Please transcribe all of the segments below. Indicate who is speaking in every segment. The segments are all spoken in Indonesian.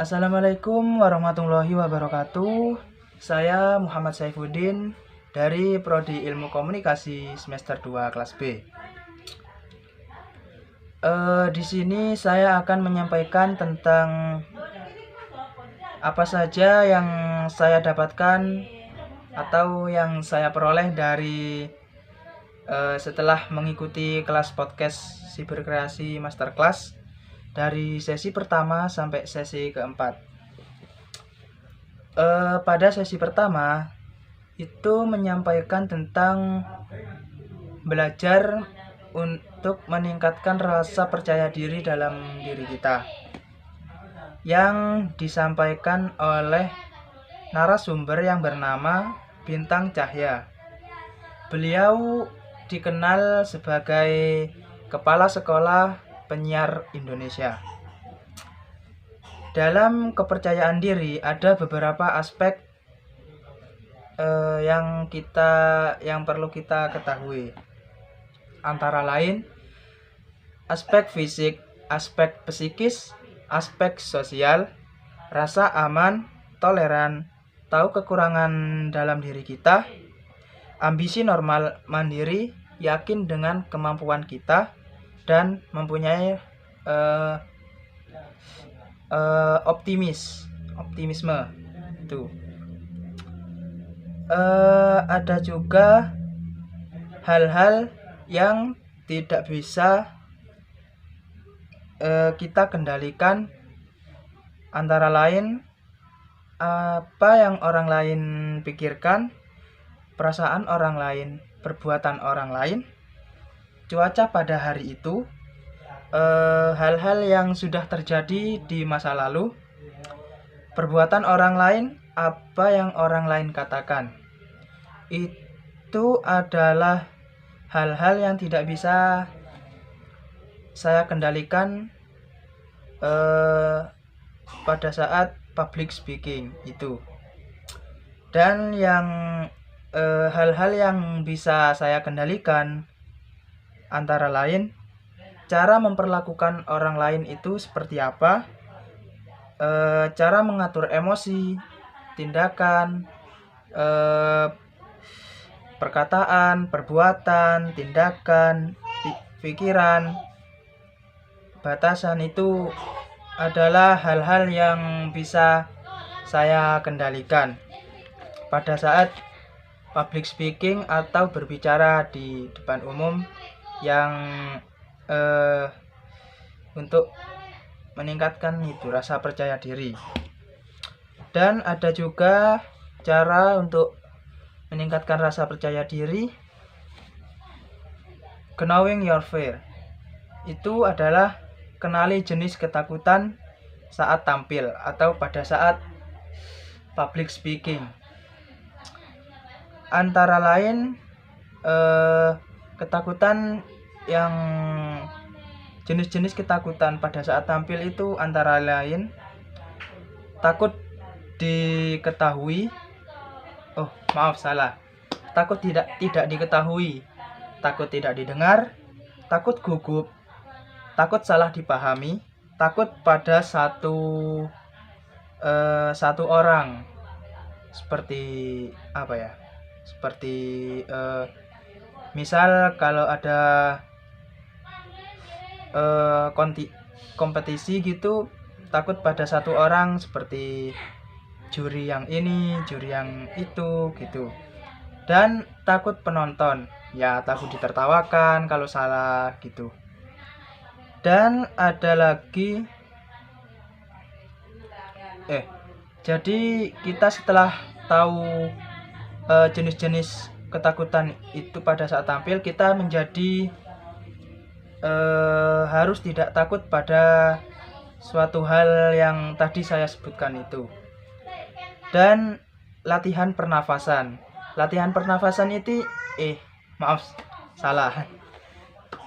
Speaker 1: Assalamualaikum warahmatullahi wabarakatuh. Saya Muhammad Saifuddin dari Prodi Ilmu Komunikasi semester 2 kelas B. Di sini saya akan menyampaikan tentang apa saja yang saya dapatkan atau yang saya peroleh dari setelah mengikuti kelas podcast Siberkreasi Masterclass dari sesi pertama sampai sesi keempat. Pada sesi pertama itu menyampaikan tentang belajar untuk meningkatkan rasa percaya diri dalam diri kita, yang disampaikan oleh narasumber yang bernama Bintang Cahya. Beliau dikenal sebagai Kepala Sekolah Penyiar Indonesia. Dalam kepercayaan diri ada beberapa aspek yang perlu kita ketahui. Antara lain aspek fisik, aspek psikis, aspek sosial, rasa aman, toleran, tahu kekurangan dalam diri kita, ambisi normal, mandiri, yakin dengan kemampuan kita, dan mempunyai optimisme. Itu ada juga hal-hal yang tidak bisa kita kendalikan, antara lain apa yang orang lain pikirkan, perasaan orang lain, perbuatan orang lain, cuaca pada hari itu, hal-hal yang sudah terjadi di masa lalu, perbuatan orang lain, apa yang orang lain katakan. Itu adalah hal-hal yang tidak bisa saya kendalikan pada saat public speaking itu. Dan hal-hal yang bisa saya kendalikan antara lain cara memperlakukan orang lain itu seperti apa, cara mengatur emosi, tindakan, perkataan, perbuatan, tindakan, pikiran, batasan. Itu adalah hal-hal yang bisa saya kendalikan pada saat public speaking atau berbicara di depan umum yang untuk meningkatkan itu rasa percaya diri. Dan ada juga cara untuk meningkatkan rasa percaya diri, knowing your fear. Itu adalah kenali jenis ketakutan saat tampil atau pada saat public speaking. Antara lain ketakutan yang jenis-jenis ketakutan pada saat tampil itu antara lain takut diketahui, takut tidak diketahui, takut tidak didengar, takut gugup, takut salah dipahami, takut pada satu orang, seperti apa ya, seperti misal kalau ada kompetisi gitu, takut pada satu orang seperti juri yang ini, juri yang itu gitu. Dan takut penonton, ya takut ditertawakan kalau salah gitu. Dan ada lagi jadi kita setelah tahu jenis-jenis ketakutan itu pada saat tampil, kita menjadi harus tidak takut pada suatu hal yang tadi saya sebutkan itu. Dan latihan pernafasan. Latihan pernafasan itu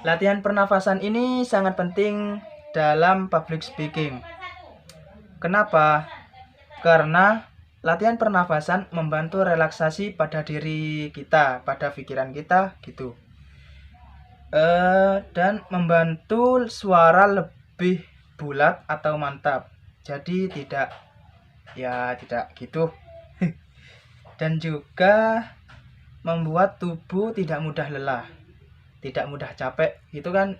Speaker 1: Latihan pernafasan ini sangat penting dalam public speaking. Kenapa? Karena latihan pernafasan membantu relaksasi pada diri kita, pada pikiran kita gitu. Dan membantu suara lebih bulat atau mantap. Jadi tidak gitu. Dan juga membuat tubuh tidak mudah lelah, tidak mudah capek. Itu kan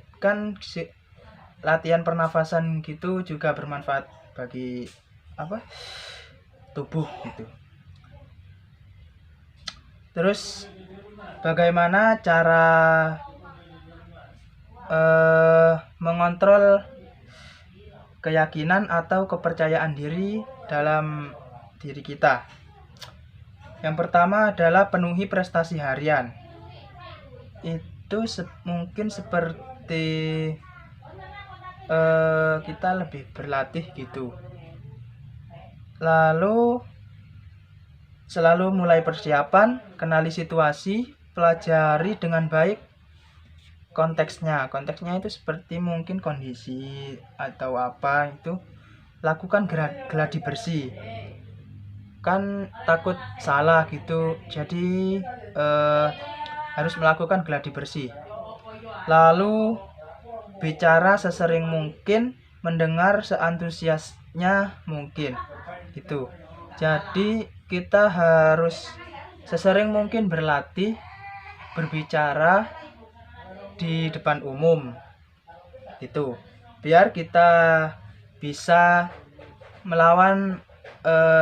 Speaker 1: latihan pernafasan gitu juga bermanfaat bagi tubuh gitu. Terus bagaimana cara mengontrol keyakinan atau kepercayaan diri dalam diri kita? Yang pertama adalah penuhi prestasi harian. Itu mungkin seperti kita lebih berlatih gitu. Lalu selalu mulai persiapan, kenali situasi, pelajari dengan baik konteksnya. Konteksnya itu seperti mungkin kondisi atau apa itu. Lakukan gladi bersih. Kan takut salah gitu, jadi harus melakukan gladi bersih. Lalu bicara sesering mungkin, mendengar seantusiasnya mungkin gitu. Jadi kita harus sesering mungkin berlatih berbicara di depan umum gitu, biar kita bisa melawan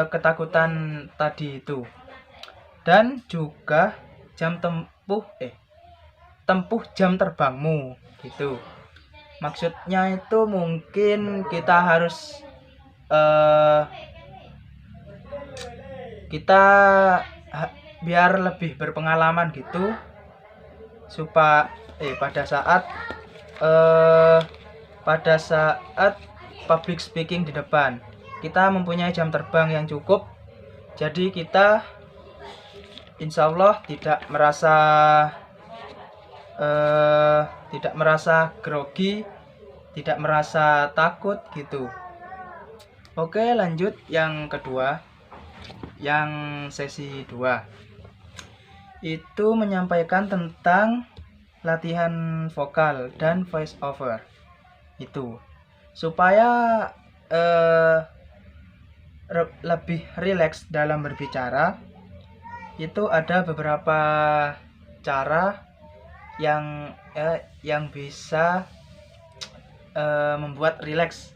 Speaker 1: ketakutan tadi itu. Dan juga tempuh jam terbangmu gitu. Maksudnya itu mungkin kita harus biar lebih berpengalaman gitu, supaya pada saat public speaking di depan kita mempunyai jam terbang yang cukup. Jadi kita insya Allah tidak merasa grogi, tidak merasa takut gitu. Oke, lanjut yang kedua, yang sesi 2 itu menyampaikan tentang latihan vokal dan voice over. Itu supaya lebih rileks dalam berbicara. Itu ada beberapa cara yang bisa membuat rileks.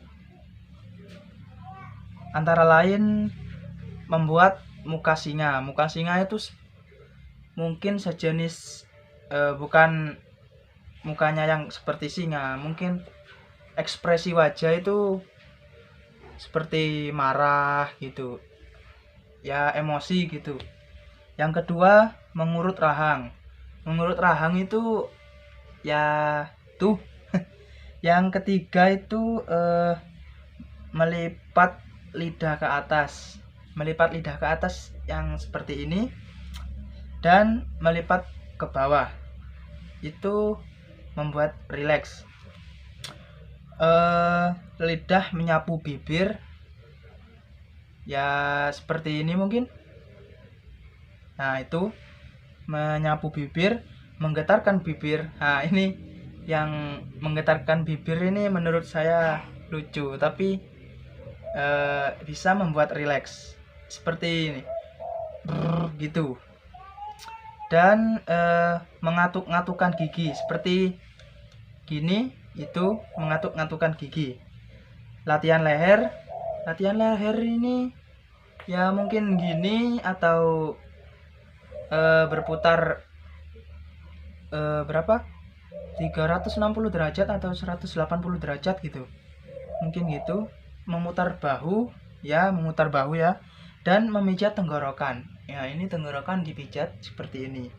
Speaker 1: Antara lain membuat muka singa. Muka singa itu mungkin sejenis bukan mukanya yang seperti singa, mungkin ekspresi wajah itu seperti marah gitu ya, emosi gitu. Yang kedua, mengurut rahang. Mengurut rahang itu ya tuh. Yang ketiga itu melipat lidah ke atas. Melipat lidah ke atas yang seperti ini dan melipat ke bawah. Itu membuat rileks. Lidah menyapu bibir ya seperti ini mungkin. Nah, itu menyapu bibir, menggetarkan bibir. Nah, ini yang menggetarkan bibir ini menurut saya lucu, tapi bisa membuat rileks seperti ini gitu. Dan mengatuk-ngatukan gigi seperti gini, itu mengatuk-ngatukan gigi. Latihan leher ini ya mungkin gini, atau berputar 360 derajat atau 180 derajat gitu, mungkin gitu. Memutar bahu ya, dan memijat tenggorokan. Ya, ini tenggorokan dipijat seperti ini.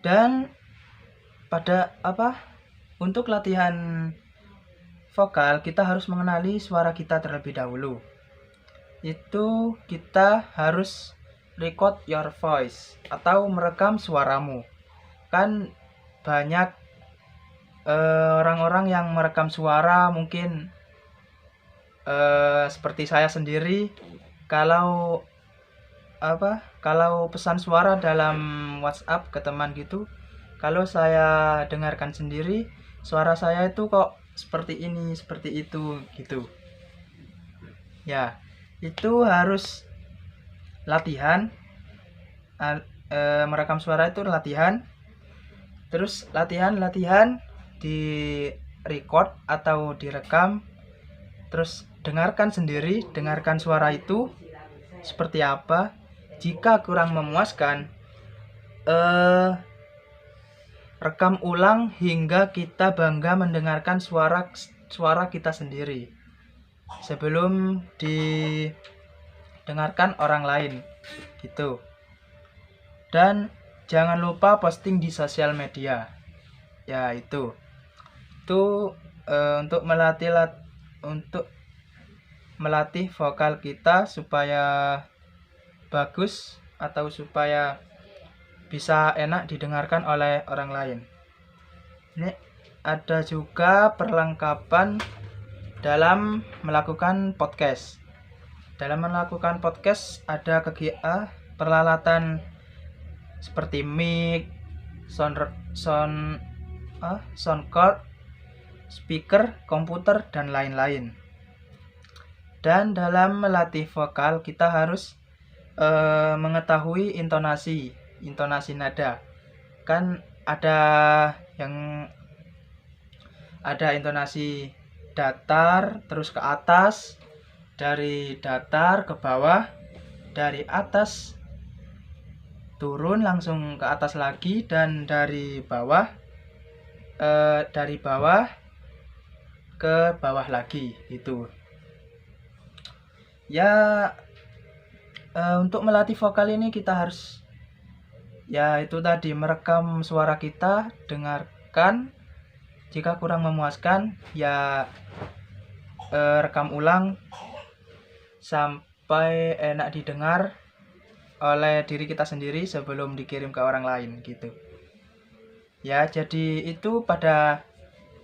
Speaker 1: Dan untuk latihan vokal kita harus mengenali suara kita terlebih dahulu. Itu kita harus record your voice atau merekam suaramu. Kan banyak orang-orang yang merekam suara, mungkin seperti saya sendiri. Kalau pesan suara dalam WhatsApp ke teman gitu, kalau saya dengarkan sendiri, suara saya itu kok seperti ini, seperti itu gitu. Ya, itu harus latihan. Merekam suara itu latihan, terus latihan di record atau direkam, terus dengarkan sendiri, dengarkan suara itu seperti apa. Jika kurang memuaskan, rekam ulang hingga kita bangga mendengarkan suara kita sendiri sebelum didengarkan orang lain gitu. Dan jangan lupa posting di sosial media. Ya itu untuk melatih vokal kita supaya bagus atau supaya bisa enak didengarkan oleh orang lain. Ini ada juga perlengkapan dalam melakukan podcast. Dalam melakukan podcast ada peralatan seperti mic, soundcard, speaker, komputer, dan lain-lain. Dan dalam melatih vokal kita harus mengetahui intonasi nada. Kan ada intonasi datar terus ke atas, dari datar ke bawah, dari atas turun langsung ke atas lagi, dan dari bawah ke bawah lagi gitu. Ya, untuk melatih vokal ini kita harus, ya itu tadi, merekam suara kita, dengarkan. Jika kurang memuaskan, ya rekam ulang sampai enak didengar oleh diri kita sendiri sebelum dikirim ke orang lain gitu. Ya, jadi itu pada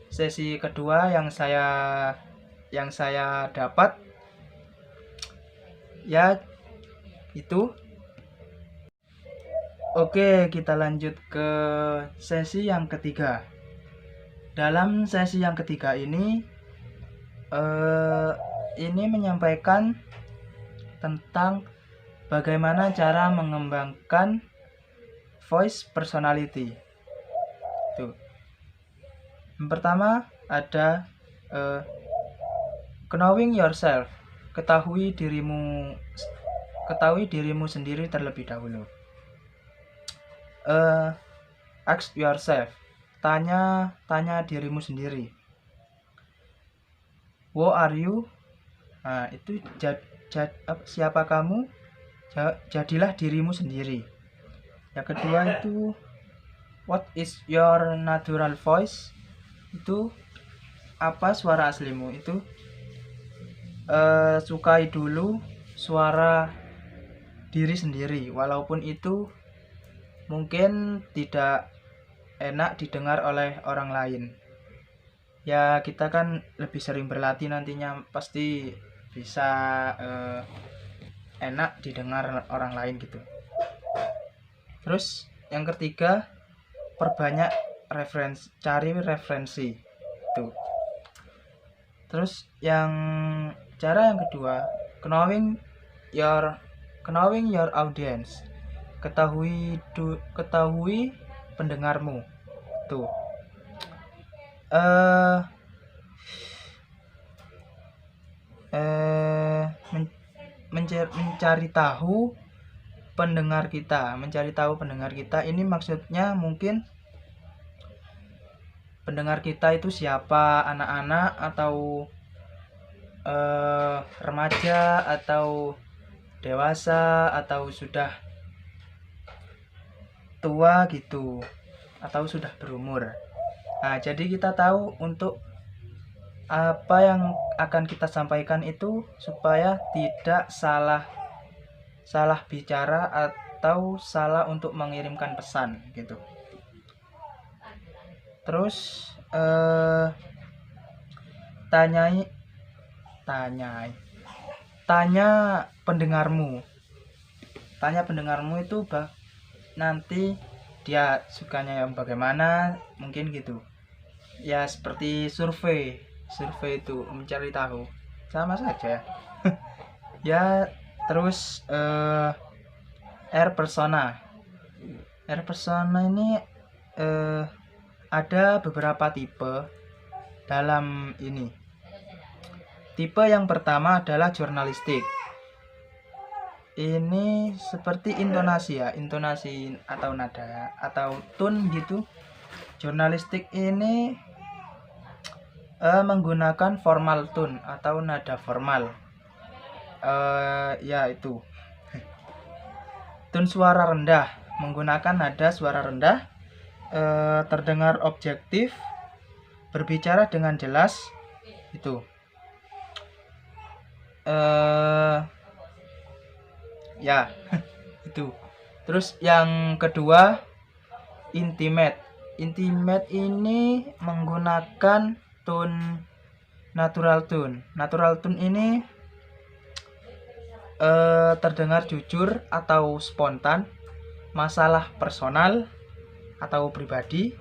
Speaker 1: sesi kedua yang saya dapat. Ya, itu. Oke, kita lanjut ke sesi yang ketiga. Dalam sesi yang ketiga ini menyampaikan tentang bagaimana cara mengembangkan voice personality. Tuh. Yang pertama ada knowing yourself. Ketahui dirimu sendiri terlebih dahulu. Ask yourself. Tanya dirimu sendiri. Who are you? Nah, itu siapa kamu? Jadilah dirimu sendiri. Yang kedua itu what is your natural voice? Itu apa suara aslimu? Itu sukai dulu suara diri sendiri, walaupun itu mungkin tidak enak didengar oleh orang lain. Ya, kita kan lebih sering berlatih, nantinya pasti bisa enak didengar orang lain gitu. Terus yang ketiga, perbanyak cari referensi itu. Terus cara yang kedua, knowing your audience. Ketahui pendengarmu. Tuh. Mencari tahu pendengar kita. Ini maksudnya mungkin pendengar kita itu siapa, anak-anak atau remaja atau dewasa atau sudah tua gitu, atau sudah berumur. Nah, jadi kita tahu untuk apa yang akan kita sampaikan itu supaya tidak salah bicara atau salah untuk mengirimkan pesan gitu. Terus tanya pendengarmu itu nanti dia sukanya yang bagaimana, mungkin gitu ya seperti survei itu mencari tahu, sama saja. Ya, terus air persona ini ada beberapa tipe dalam ini. Tipe yang pertama adalah jurnalistik. Ini seperti intonasi atau nada atau tone gitu. Jurnalistik ini menggunakan formal tone atau nada formal. Ya itu. Tone suara rendah, menggunakan nada suara rendah, terdengar objektif, berbicara dengan jelas, itu. Ya, itu. Terus yang kedua, intimate. Intimate ini menggunakan tone natural tone. Natural tone ini terdengar jujur atau spontan, masalah personal atau pribadi,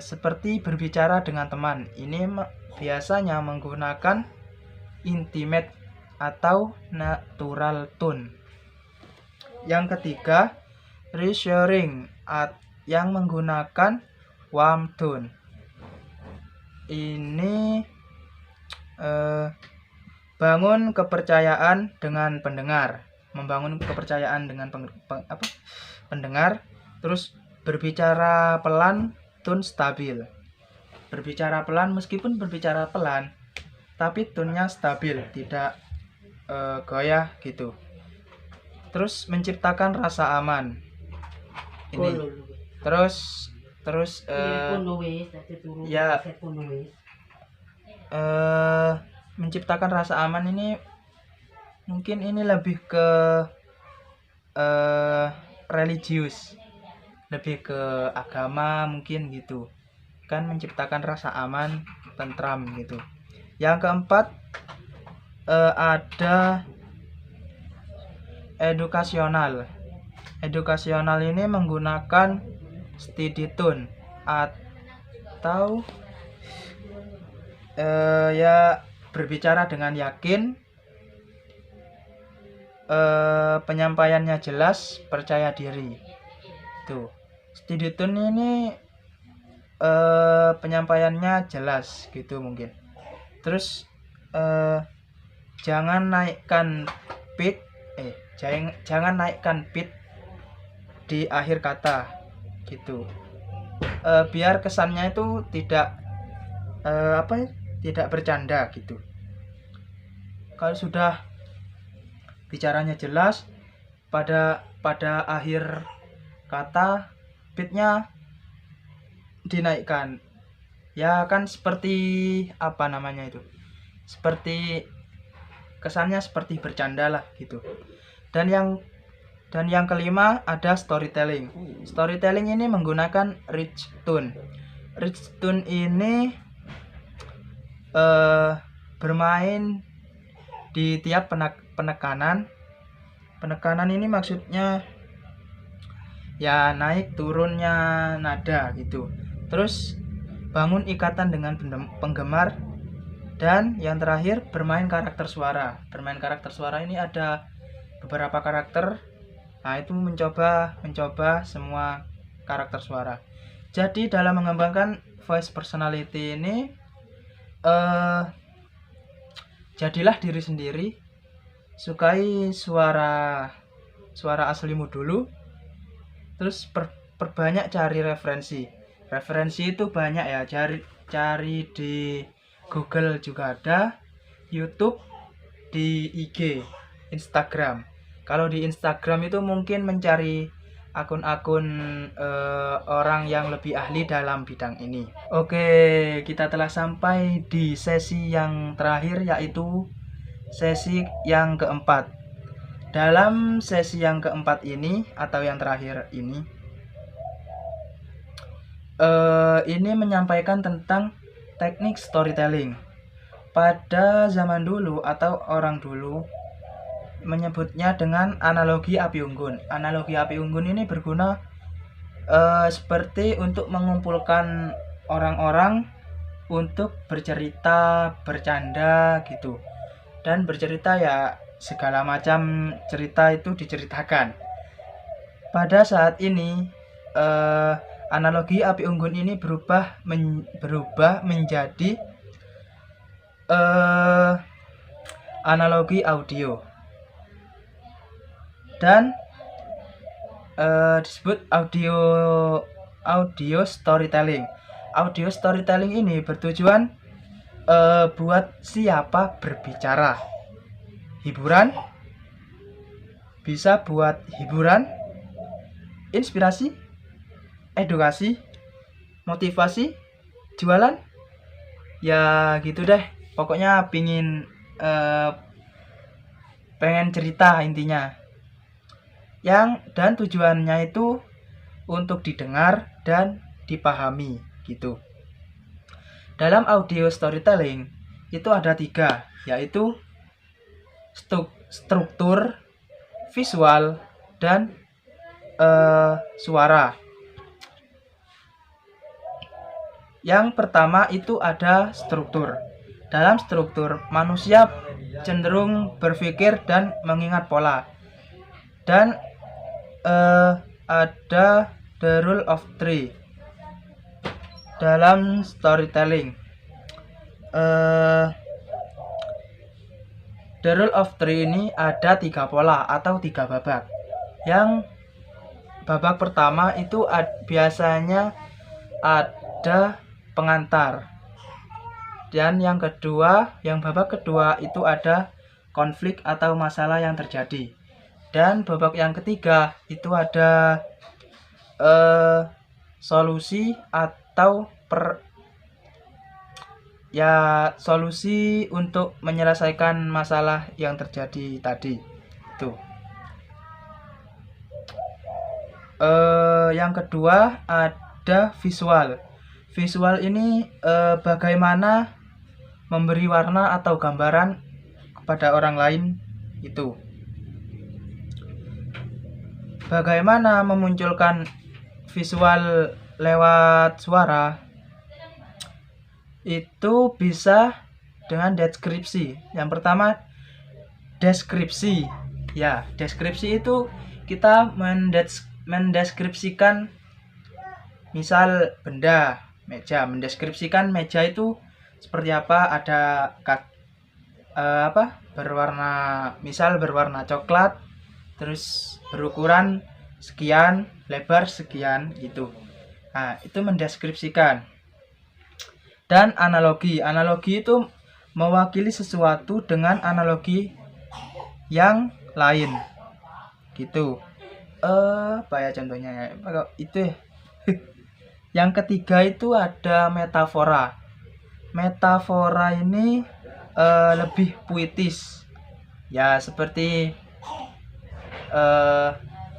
Speaker 1: seperti berbicara dengan teman. Ini biasanya menggunakan intimate atau natural tone. Yang ketiga, reassuring yang menggunakan warm tone. Ini bangun kepercayaan dengan pendengar, membangun kepercayaan dengan pendengar. Terus berbicara pelan, tone stabil. Berbicara pelan, meskipun berbicara pelan, tapi tone-nya stabil, tidak goyah gitu. Terus menciptakan rasa aman. Ini. Terus ya menciptakan rasa aman ini mungkin ini lebih ke religius, lebih ke agama mungkin gitu kan, menciptakan rasa aman, tentram gitu. Yang keempat ada edukasional. Edukasional ini menggunakan steady tone atau ya berbicara dengan yakin, penyampaiannya jelas, percaya diri. Tuh, steady tone ini penyampaiannya jelas gitu mungkin. Terus jangan naikkan pitch di akhir kata gitu. Biar kesannya itu tidak tidak bercanda gitu. Kalau sudah bicaranya jelas, pada akhir kata pitch-nya dinaikkan. Ya kan seperti apa namanya itu? Seperti kesannya seperti bercanda lah gitu. Dan yang kelima ada storytelling. Storytelling ini menggunakan rich tone. Rich tone ini bermain di tiap penekanan. Penekanan ini maksudnya ya naik turunnya nada gitu. Terus bangun ikatan dengan penggemar. Dan yang terakhir bermain karakter suara. Bermain karakter suara ini ada beberapa karakter. Nah, itu mencoba semua karakter suara. Jadi dalam mengembangkan voice personality ini jadilah diri sendiri. Sukai suara aslimu dulu. Terus perbanyak cari referensi. Referensi itu banyak ya. Cari di Google juga ada, YouTube, di IG, Instagram. Kalau di Instagram itu mungkin mencari akun-akun orang yang lebih ahli dalam bidang ini. Oke, kita telah sampai di sesi yang terakhir, yaitu sesi yang keempat. Dalam sesi yang keempat ini atau yang terakhir ini menyampaikan tentang teknik storytelling. Pada zaman dulu atau orang dulu menyebutnya dengan analogi api unggun. Analogi api unggun ini berguna seperti untuk mengumpulkan orang-orang untuk bercerita, bercanda gitu. Dan bercerita ya segala macam cerita itu diceritakan. Pada saat ini analogi api unggun ini berubah menjadi analogi audio dan disebut audio storytelling. Audio storytelling ini bertujuan buat siapa berbicara. Hiburan, bisa buat hiburan, inspirasi, edukasi, motivasi, jualan, ya gitu deh. Pokoknya pengen cerita intinya. Dan tujuannya itu untuk didengar dan dipahami gitu. Dalam audio storytelling itu ada 3, yaitu struktur, visual, dan suara. Yang pertama itu ada struktur. Dalam struktur, manusia cenderung berpikir dan mengingat pola. Dan ada the rule of three dalam storytelling. The rule of three ini ada 3 pola atau 3 babak. Yang babak pertama itu biasanya ada pengantar. Dan yang babak kedua itu ada konflik atau masalah yang terjadi. Dan babak yang ketiga itu ada solusi atau solusi untuk menyelesaikan masalah yang terjadi tadi. Itu. Yang kedua ada visual. Visual ini bagaimana memberi warna atau gambaran kepada orang lain itu. Bagaimana memunculkan visual lewat suara? Itu bisa dengan deskripsi. Yang pertama, deskripsi. Ya, deskripsi itu kita mendeskripsikan misal benda, meja. Mendeskripsikan meja itu seperti apa? Ada berwarna coklat, terus berukuran sekian, lebar sekian gitu. Nah, itu mendeskripsikan. Dan analogi itu mewakili sesuatu dengan analogi yang lain gitu. Apa ya contohnya? Itu yang ketiga itu ada metafora. Metafora ini lebih puitis. Ya, seperti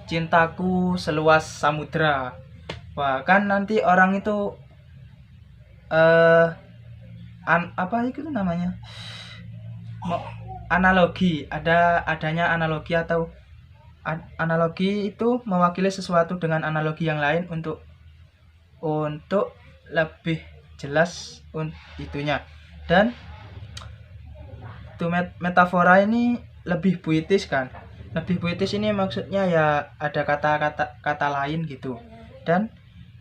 Speaker 1: cintaku seluas samudra. Wah, kan nanti orang itu apa itu namanya? Analogi, adanya analogi atau analogi itu mewakili sesuatu dengan analogi yang lain untuk lebih jelas itunya. Dan itu metafora ini lebih puitis kan. Lebih puitis ini maksudnya ya ada kata lain gitu. Dan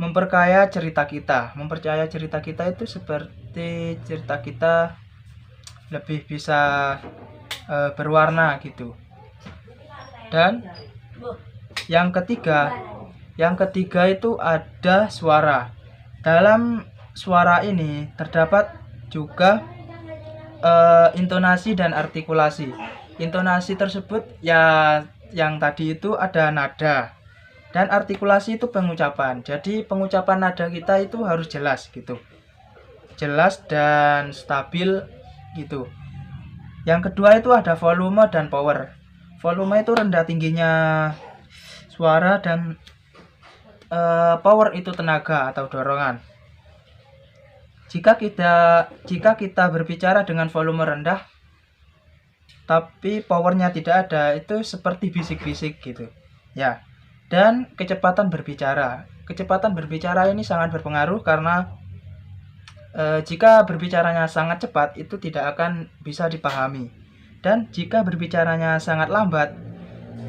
Speaker 1: memperkaya cerita kita. Mempercaya cerita kita itu seperti cerita kita lebih bisa berwarna gitu. Dan yang ketiga itu ada suara. Dalam suara ini terdapat juga intonasi dan artikulasi. Intonasi tersebut ya yang tadi itu ada nada, dan artikulasi itu pengucapan. Jadi pengucapan nada kita itu harus jelas gitu, jelas dan stabil gitu. Yang kedua itu ada volume dan power. Volume itu rendah tingginya suara, dan power itu tenaga atau dorongan. Jika kita berbicara dengan volume rendah tapi powernya tidak ada, itu seperti bisik-bisik gitu ya. Dan kecepatan berbicara ini sangat berpengaruh, karena Jika berbicaranya sangat cepat itu tidak akan bisa dipahami, dan jika berbicaranya sangat lambat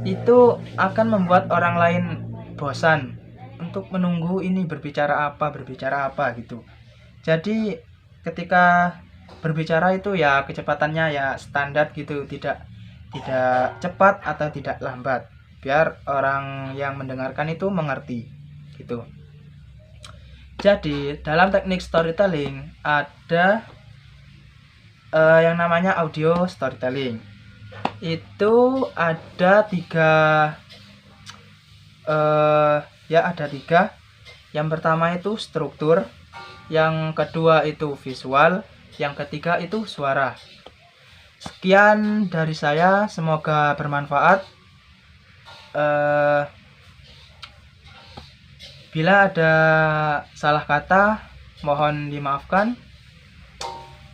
Speaker 1: itu akan membuat orang lain bosan untuk menunggu ini berbicara apa gitu. Jadi ketika berbicara itu ya kecepatannya ya standar gitu, tidak cepat atau tidak lambat, biar orang yang mendengarkan itu mengerti gitu. Jadi dalam teknik storytelling ada yang namanya audio storytelling. Itu ada tiga. Yang pertama itu struktur, yang kedua itu visual, yang ketiga itu suara. Sekian dari saya, semoga bermanfaat. Bila ada salah kata mohon dimaafkan.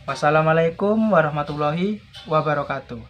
Speaker 1: Wassalamualaikum warahmatullahi wabarakatuh.